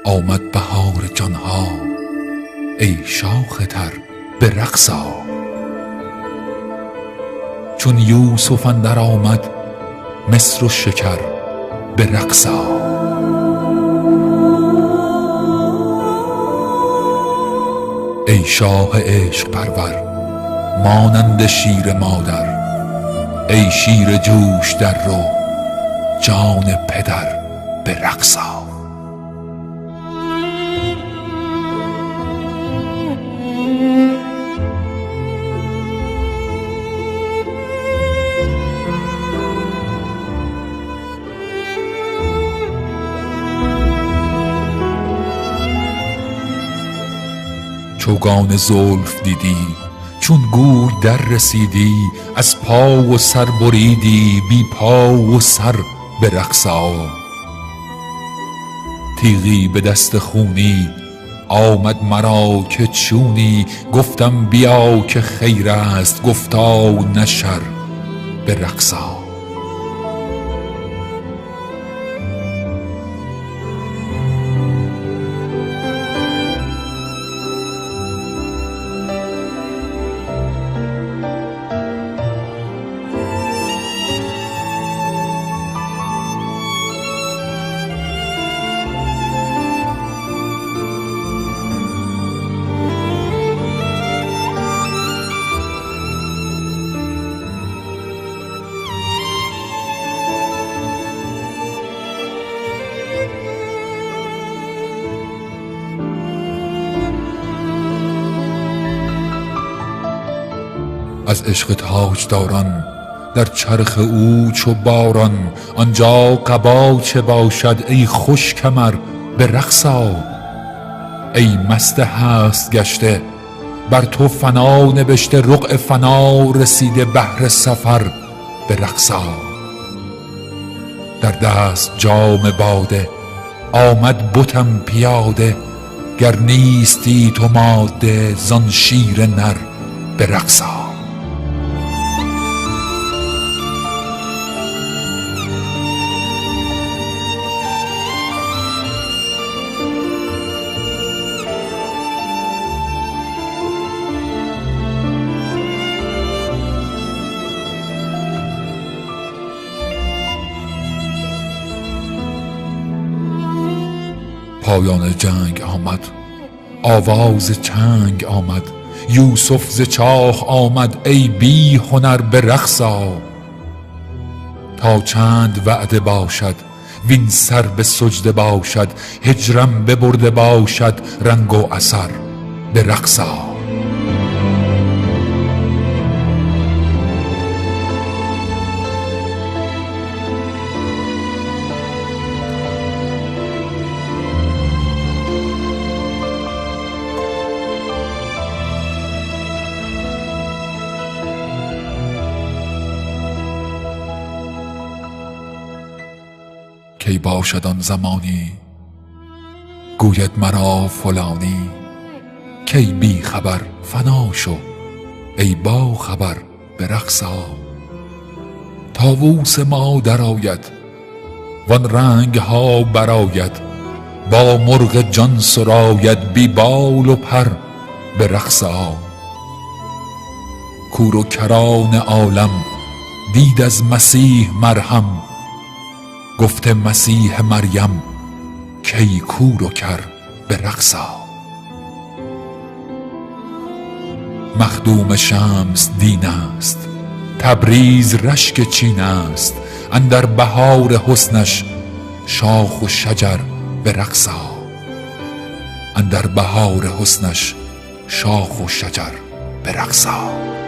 آمد بهار جانها ای شاخ تر به رقص آ. چون یوسف اندر آمد مصر و شکر به رقص آ. ای شاه عشق پرور مانند شیر مادر، ای شیر جوش در رو جان پدر به رقص آ. چوگان زلف دیدی چون گوی در رسیدی، از پا و سر بریدی بی پا و سر به رقص آ. تیغی به دست خونی آمد مرا که چونی، گفتم بیا که خیر است گفتا نه شر به رقص آ. از عشق تاجداران در چرخ او چو باران، آنجا قبا چه باشد ای خوش کمر به رقص آ. ای مست هست گشته بر تو فنا نبشته، رقع فنا رسیده بحر سفر به رقص آ. در دست جام باده آمد بتم پیاده، گر نیستی تو ماده زان شیر نر به رقص آ. پایان جنگ آمد آواز چنگ آمد، یوسف ز چاه آمد ای بی هنر به رقص آ. تا چند وعده باشد وین سر به سجده باشد، هجرم ببرده باشد رنگ و اثر به رقص آ. کی باشد آن زمانی گوید مرا فلانی، کی بی خبر فنا شو ای با خبر به رقص آ. طاووس ما درآید وان رنگ ها برآید، با مرغ جان سراید بی بال و پر به رقص آ. کور و کران عالم دید از مسیح مرهم، گفته مسیح مریم کی کور و کر به رقص آ. مخدوم شمس دین است تبریز رشک چین است، اندر بهار حسنش شاخ و شجر به رقص آ. اندر بهار حسنش شاخ و شجر به رقص آ.